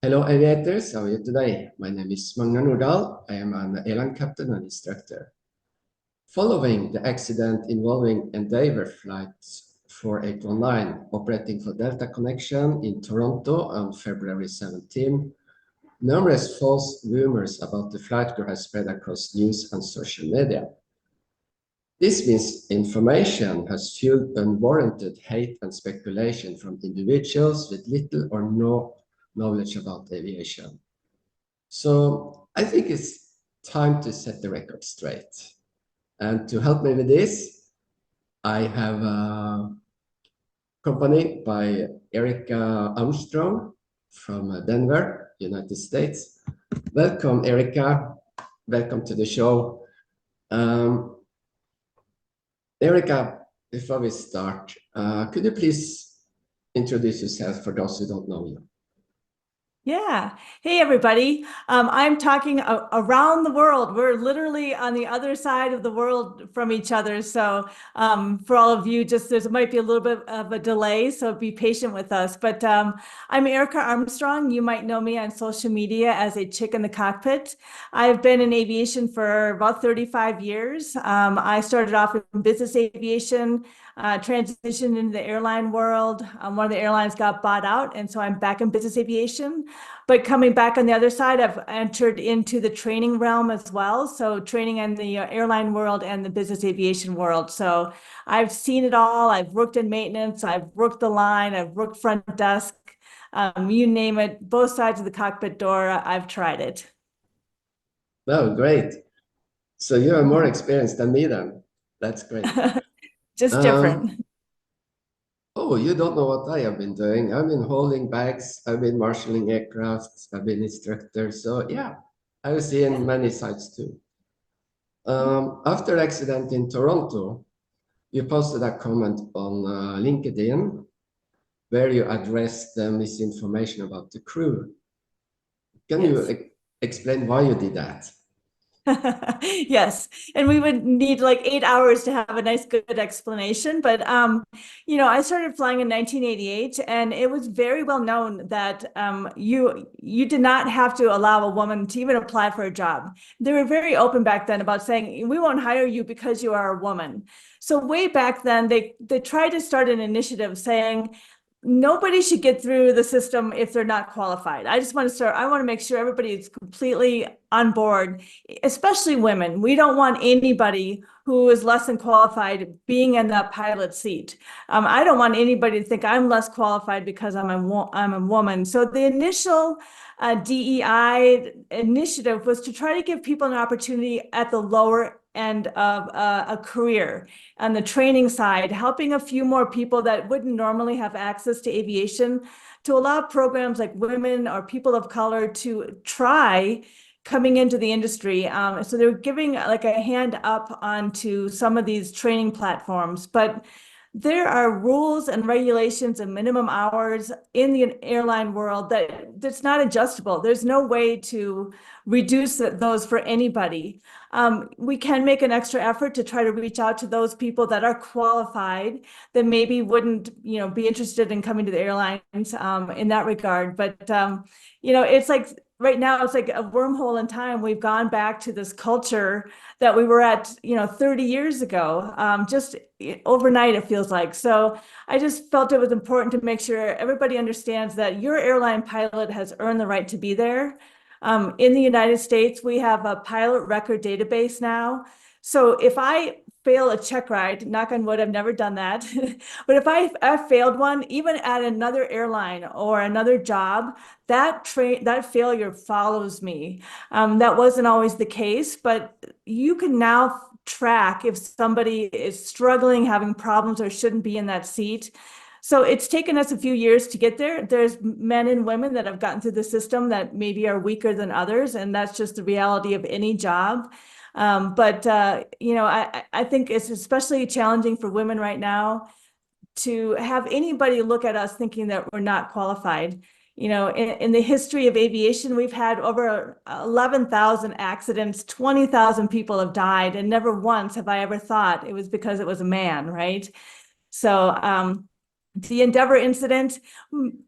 Hello, aviators. How are you today? My name is Magnar Nordal. I am an airline captain and instructor. Following the accident involving Endeavour Flight 4819 operating for Delta Connection in Toronto on February 17, numerous false rumors about the flight crew have spread across news and social media. This misinformation has fueled unwarranted hate and speculation from individuals with little or no knowledge about aviation. So I think it's time to set the record straight. And to help me with this, I have a company by Erika Armstrong from Denver, United States. Welcome, Erika. Welcome to the show. Erika, before we start, could you please introduce yourself for those who don't know you? Yeah. Hey, everybody. I'm talking around the world. We're literally on the other side of the world from each other. So for all of you, there might be a little bit of a delay, so be patient with us. But I'm Erika Armstrong. You might know me on social media as a chick in the cockpit. I've been in aviation for about 35 years. I started off in business aviation, transitioned into the airline world. One of the airlines got bought out, and so I'm back in business aviation. But coming back on the other side, I've entered into the training realm as well. So training in the airline world and the business aviation world. So I've seen it all. I've worked in maintenance. I've worked the line. I've worked front desk. You name it, both sides of the cockpit door, I've tried it. Oh, great. So you are more experienced than me then. That's great. Just different. Oh, you don't know what I have been doing. I've been holding bags, I've been marshalling aircraft, I've been instructor. So yeah, I've seen many sites too. After accident in Toronto, you posted a comment on LinkedIn where you addressed the misinformation about the crew. Can you explain why you did that? Yes, and we would need like 8 hours to have a nice, good explanation. But I started flying in 1988, and it was very well known that you did not have to allow a woman to even apply for a job. They were very open back then about saying we won't hire you because you are a woman. So way back then, they tried to start an initiative saying nobody should get through the system if they're not qualified. I want to make sure everybody is completely on board, especially women. We don't want anybody who is less than qualified being in that pilot seat. I don't want anybody to think I'm less qualified because I'm a woman. So the initial DEI initiative was to try to give people an opportunity at the lower end of a career on the training side, helping a few more people that wouldn't normally have access to aviation, to allow programs like women or people of color to try coming into the industry. So they're giving like a hand up onto some of these training platforms, but there are rules and regulations and minimum hours in the airline world that's not adjustable. There's no way to reduce those for anybody. We can make an extra effort to try to reach out to those people that are qualified that maybe wouldn't, be interested in coming to the airlines in that regard. But, it's like right now it's like a wormhole in time. We've gone back to this culture that we were at, 30 years ago, just overnight, it feels like. So I just felt it was important to make sure everybody understands that your airline pilot has earned the right to be there. In the United States, we have a pilot record database now. So if I fail a check ride, knock on wood, I've never done that. But if I failed one, even at another airline or another job, that failure follows me. That wasn't always the case, but you can now track if somebody is struggling, having problems, or shouldn't be in that seat. So it's taken us a few years to get there. There's men and women that have gotten through the system that maybe are weaker than others, and that's just the reality of any job. I think it's especially challenging for women right now to have anybody look at us thinking that we're not qualified. In the history of aviation, we've had over 11,000 accidents, 20,000 people have died, and never once have I ever thought it was because it was a man, right? So The Endeavor incident,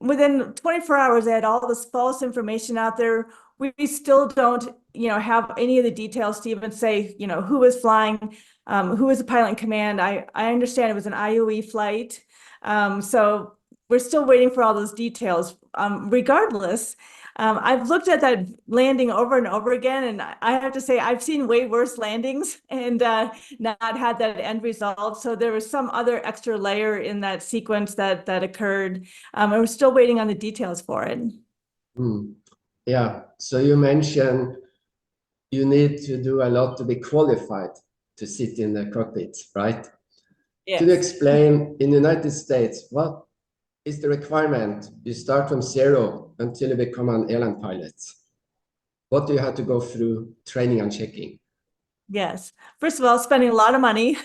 within 24 hours, they had all this false information out there. We still don't, have any of the details to even say, who was flying, who was the pilot in command. I understand it was an IOE flight. So we're still waiting for all those details. Regardless, I've looked at that landing over and over again, and I have to say I've seen way worse landings and not had that end result. So there was some other extra layer in that sequence that occurred. And we're still waiting on the details for it. Yeah. So you mentioned you need to do a lot to be qualified to sit in the cockpit, right? Yes. Could you explain in the United States, what is the requirement? You start from zero until you become an airline pilot. What do you have to go through training and checking? Yes. First of all, spending a lot of money,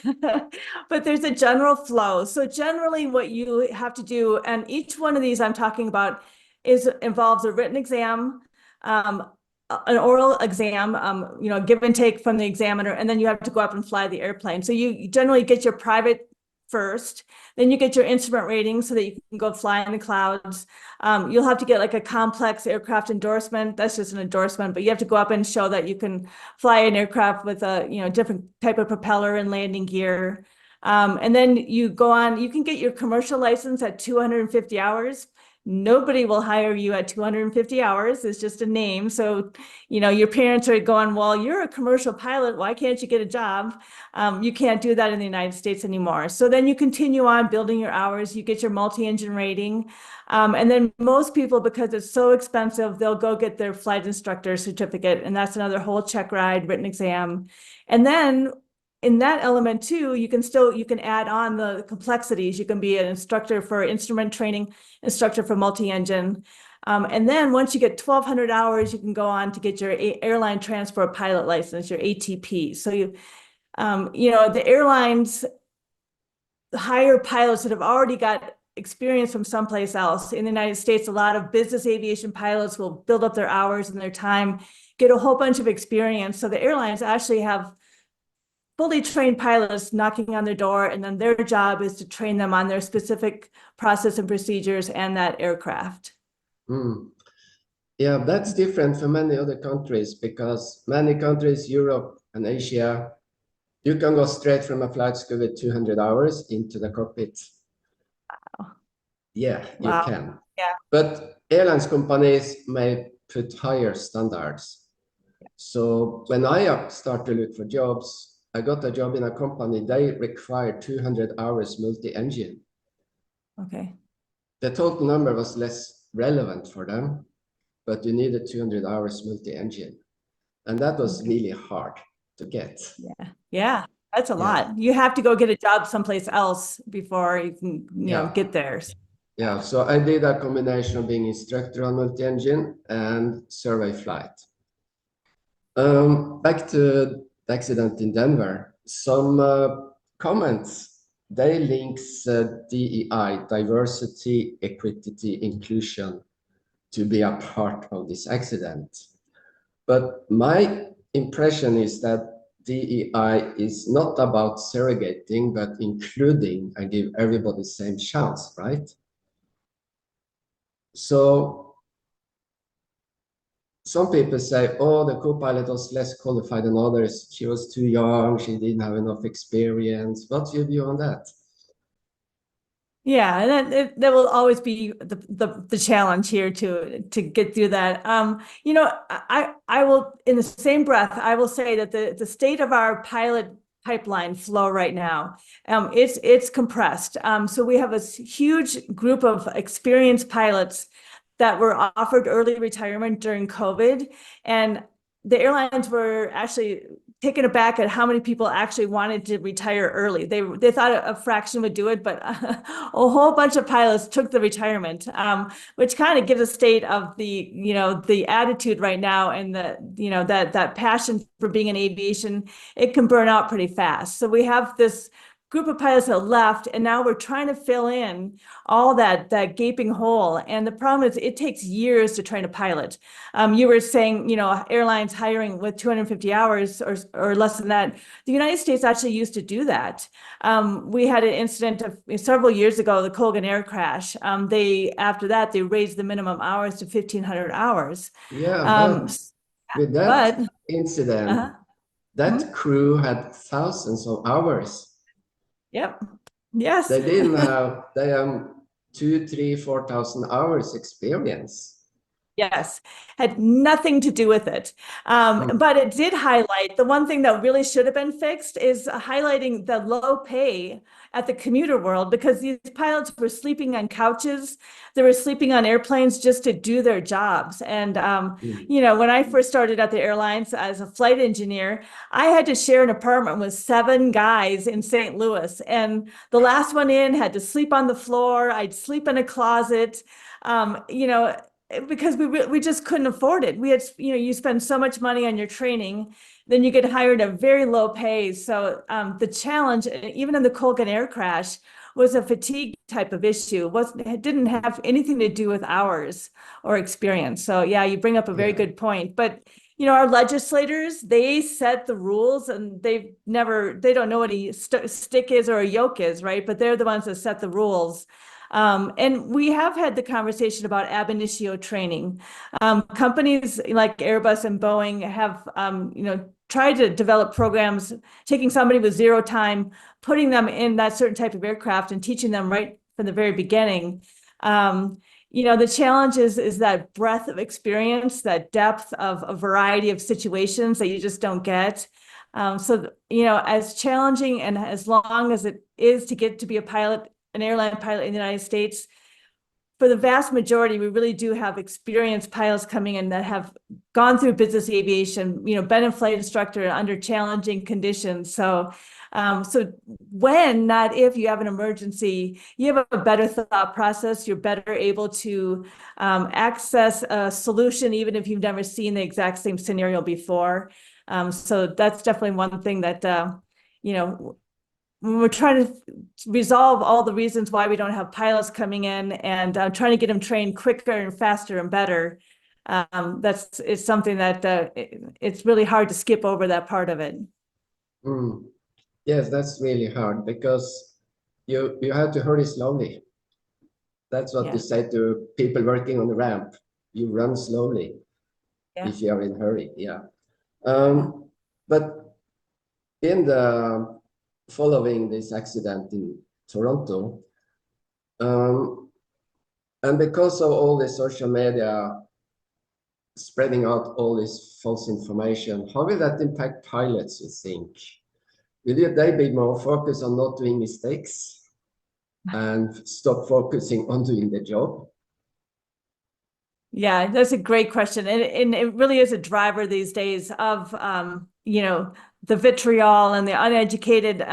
but there's a general flow. So generally what you have to do, and each one of these I'm talking about involves a written exam, an oral exam, give and take from the examiner, and then you have to go up and fly the airplane. So you generally get your private first, then you get your instrument rating so that you can go fly in the clouds. You'll have to get like a complex aircraft endorsement. That's just an endorsement, but you have to go up and show that you can fly an aircraft with a different type of propeller and landing gear. And then you go on, you can get your commercial license at 250 hours. Nobody will hire you at 250 hours. It's just a name. So, your parents are going, well, you're a commercial pilot. Why can't you get a job? You can't do that in the United States anymore. So then you continue on building your hours. You get your multi-engine rating. And then most people, because it's so expensive, they'll go get their flight instructor certificate. And that's another whole check ride, written exam. And then in that element too, you can add on the complexities. You can be an instructor for instrument training, instructor for multi-engine. And then once you get 1,200 hours, you can go on to get your airline transport pilot license, your ATP. So the airlines hire pilots that have already got experience from someplace else. In the United States, a lot of business aviation pilots will build up their hours and their time, get a whole bunch of experience. So the airlines actually have fully trained pilots knocking on their door, and then their job is to train them on their specific process and procedures and that aircraft. Yeah, that's different from many other countries, because many countries, Europe and Asia, you can go straight from a flight school with 200 hours into the cockpit. Wow. Yeah, wow. You can. Yeah. But airlines companies may put higher standards. So when I start to look for jobs, I got a job in a company, they require 200 hours multi-engine. Okay. The total number was less relevant for them, but you needed 200 hours multi-engine. And that was really hard to get. Yeah, that's a lot. You have to go get a job someplace else before you can, get there. Yeah, so I did a combination of being instructor on multi-engine and survey flight. Back to the accident in Denver, some comments. They links DEI, diversity, equity, inclusion, to be a part of this accident. But my impression is that DEI is not about segregating, but including and give everybody the same chance, right? So some people say, oh, the co-pilot was less qualified than others. She was too young. She didn't have enough experience. What's your view on that? Yeah, and that will always be the challenge here to get through that. I will, in the same breath, I will say that the state of our pilot pipeline flow right now, it's compressed. So we have a huge group of experienced pilots that were offered early retirement during COVID, and the airlines were actually taken aback at how many people actually wanted to retire early. They thought a fraction would do it, but a whole bunch of pilots took the retirement, which kind of gives a state of the attitude right now, and that passion for being in aviation. It can burn out pretty fast. So we have this group of pilots that left, and now we're trying to fill in all that gaping hole. And the problem is it takes years to train a pilot. You were saying, you know, airlines hiring with 250 hours or less than that. The United States actually used to do that. We had an incident several years ago, the Colgan Air crash. After that, they raised the minimum hours to 1,500 hours. Yeah, but with that But incident, that crew had thousands of hours. Yep. Yes. They didn't have, they have 2, 3, 4,000 hours experience. Yes, had nothing to do with it. But it did highlight the one thing that really should have been fixed is highlighting the low pay at the commuter world, because these pilots were sleeping on couches. They were sleeping on airplanes just to do their jobs. And, you know, when I first started at the airlines as a flight engineer, I had to share an apartment with 7 guys in St. Louis. And the last one in had to sleep on the floor. I'd sleep in a closet. You know, because we just couldn't afford it. We had, you know, you spend so much money on your training, then you get hired at very low pay. So the challenge, even in the Colgan Air crash, was a fatigue type of issue. It didn't have anything to do with hours or experience. So yeah, you bring up a very good point. But you know, our legislators, they set the rules, and they don't know what a stick is or a yoke is, right? But they're the ones that set the rules. And we have had the conversation about ab initio training. Companies like Airbus and Boeing have, you know, tried to develop programs, taking somebody with 0 time, putting them in that certain type of aircraft and teaching them right from the very beginning. You know, the challenge is that breadth of experience, that depth of a variety of situations that you just don't get. So, you know, as challenging and as long as it is to get to be a pilot, an airline pilot in the United States, for the vast majority, we really do have experienced pilots coming in that have gone through business aviation, you know, been a flight instructor under challenging conditions. So, so when, not if, you have an emergency, you have a better thought process. You're better able to access a solution, even if you've never seen the exact same scenario before. So that's definitely one thing that, you know, when we're trying to resolve all the reasons why we don't have pilots coming in and trying to get them trained quicker and faster and better, it's something that it's really hard to skip over that part of it. Yes, that's really hard, because you have to hurry slowly. That's what you say to people working on the ramp. You run slowly if you are in a hurry. But in the following this accident in Toronto, and because of all the social media spreading out all this false information, how will that impact pilots, you think? Will they be more focused on not doing mistakes and stop focusing on doing the job? Yeah, that's a great question. And it really is a driver these days of, you know, the vitriol and the uneducated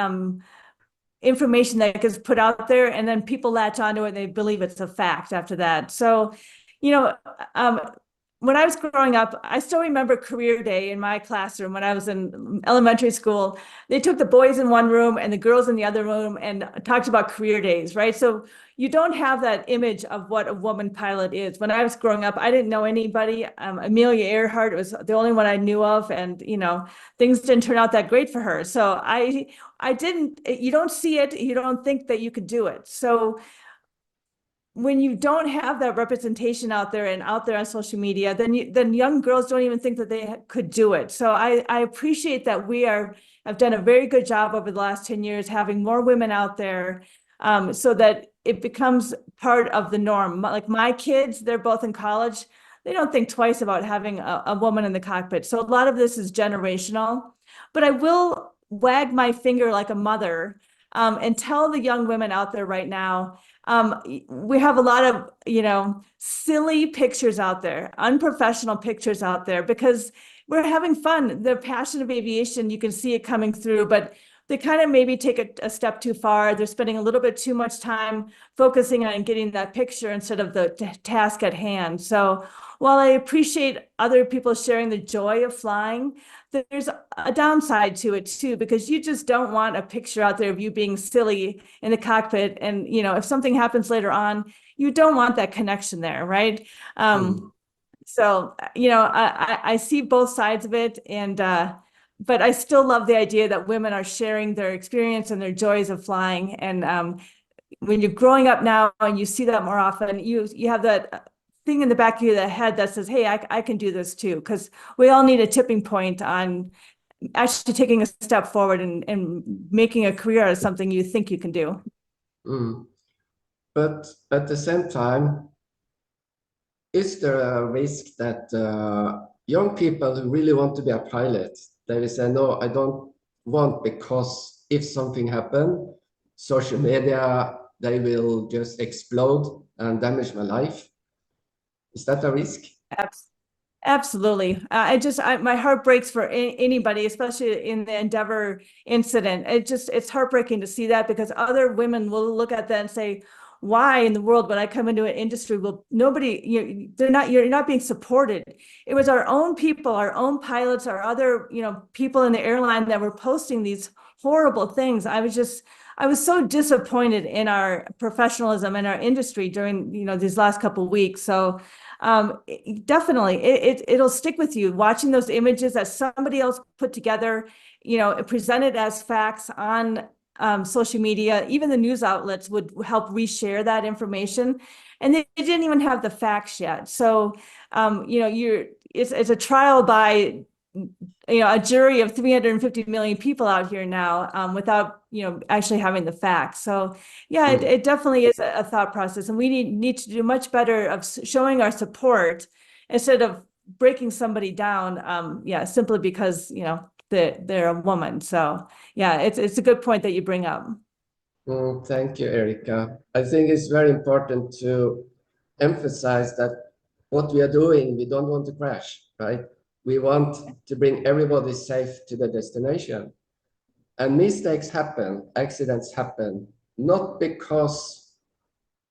information that gets put out there, and then people latch onto it and they believe it's a fact after that. So, you know, when I was growing up, I still remember career day in my classroom when I was in elementary school. They took the boys in one room and the girls in the other room and talked about career days, right? So you don't have that image of what a woman pilot is. When I was growing up, I didn't know anybody. Amelia Earhart was the only one I knew of, and you know, things didn't turn out that great for her. So I didn't. You don't see it. You don't think that you could do it. So when you don't have that representation out there and out there on social media, then young girls don't even think that they could do it. So I appreciate that we have done a very good job over the last 10 years having more women out there, so that it becomes part of the norm. Like my kids, they're both in college. They don't think twice about having a woman in the cockpit. So a lot of this is generational, but I will wag my finger like a mother, and tell the young women out there right now, we have a lot of, you know, silly pictures out there, unprofessional pictures out there, because we're having fun. The passion of aviation, you can see it coming through, but they kind of maybe take a step too far. They're spending a little bit too much time focusing on getting that picture instead of the task at hand. So while I appreciate other people sharing the joy of flying, there's a downside to it too, because you just don't want a picture out there of you being silly in the cockpit. And, if something happens later on, you don't want that connection there, right? So, I see both sides of it, but I still love the idea that women are sharing their experience and their joys of flying. And when you're growing up now and you see that more often, you have that thing in the back of your head that says, hey, I can do this too, because we all need a tipping point on actually taking a step forward and making a career out of something you think you can do. But at the same time, is there a risk that young people who really want to be a pilot, they will say, no, I don't want, because if something happens, social media, they will just explode and damage my life? Is that a risk? Absolutely. My heart breaks for anybody, especially in the Endeavor incident. It's heartbreaking to see that, because other women will look at that and say, why in the world would I come into an industry? Well, nobody, you're not being supported. It was our own people, our own pilots, our other, people in the airline that were posting these horrible things. I was so disappointed in our professionalism in our industry during, these last couple of weeks. So definitely it'll stick with you, watching those images that somebody else put together, presented as facts on social media. Even the news outlets would help reshare that information, and they didn't even have the facts yet. So it's a trial by a jury of 350 million people out here now, without actually having the facts. So yeah, it definitely is a thought process, and we need to do much better of showing our support instead of breaking somebody down, simply because they're a woman. So yeah, it's a good point that you bring up. Thank you, Erika. I think it's very important to emphasize that what we are doing, we don't want to crash, right? We want to bring everybody safe to the destination. And mistakes happen, accidents happen, not because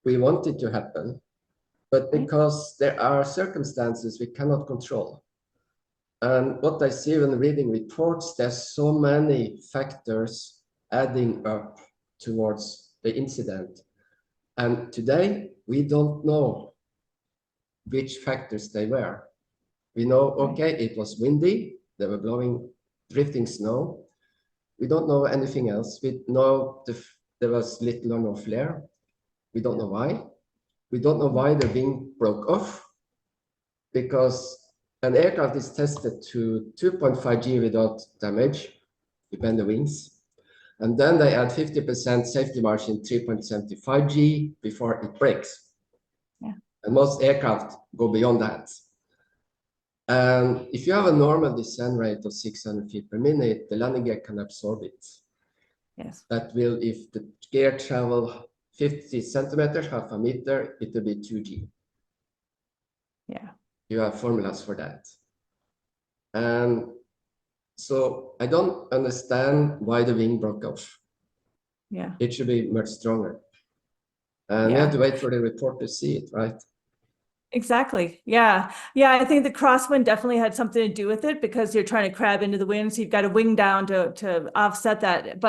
we want it to happen, but because there are circumstances we cannot control. And what I see when reading reports, there's so many factors adding up towards the incident. And today, we don't know which factors they were. We know, okay, it was windy, they were blowing, drifting snow. We don't know anything else. We know there was little or no flare. We don't know why. We don't know why the wing broke off, because an aircraft is tested to 2.5 G without damage. You bend the wings. And then they add 50% safety margin, 3.75 G before it breaks. Yeah. And most aircraft go beyond that. And if you have a normal descent rate of 600 feet per minute, the landing gear can absorb it. Yes. That will, if the gear travel 50 centimeters, half a meter, it will be 2G. Yeah. You have formulas for that. And so I don't understand why the wing broke off. Yeah. It should be much stronger. And we have to wait for the report to see it, right? Exactly. Yeah. Yeah. I think the crosswind definitely had something to do with it, because you're trying to crab into the wind. So you've got a wing down to offset that.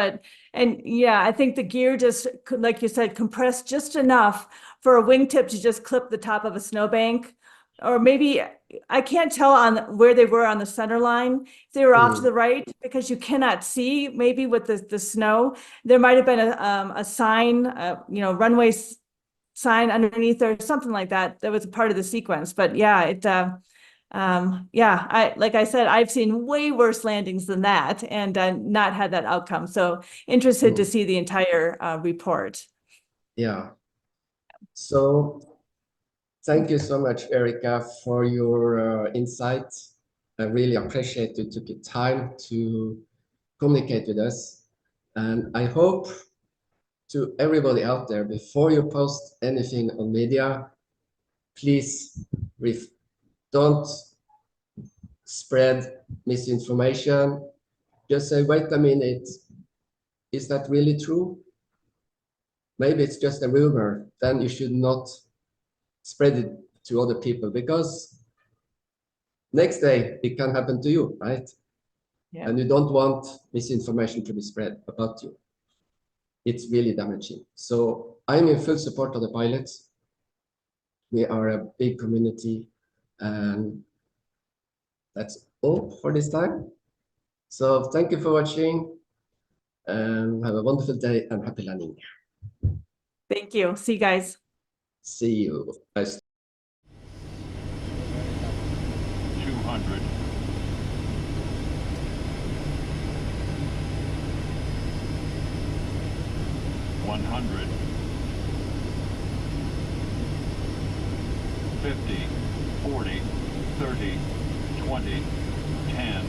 And yeah, I think the gear just, like you said, compressed just enough for a wingtip to just clip the top of a snowbank. Or maybe I can't tell on where they were on the center line. If they were off to the right, because you cannot see, maybe with the snow, there might have been a sign, runway sign underneath or something like that. That was a part of the sequence. But yeah, like I said, I've seen way worse landings than that, and not had that outcome. So interested to see the entire report. Yeah. So thank you so much, Erika, for your insights. I really appreciate you took your time to communicate with us. And I hope to everybody out there, before you post anything on media, please don't spread misinformation. Just say, wait a minute, is that really true? Maybe it's just a rumor. Then you should not spread it to other people, because next day it can happen to you, right? Yeah. And you don't want misinformation to be spread about you. It's really damaging. So I'm in full support of the pilots. We are a big community, and that's all for this time. So thank you for watching, and have a wonderful day and happy landing. Thank you. See you guys. See you. Bye. 200. 100. 50, 40, 30, 20, 10,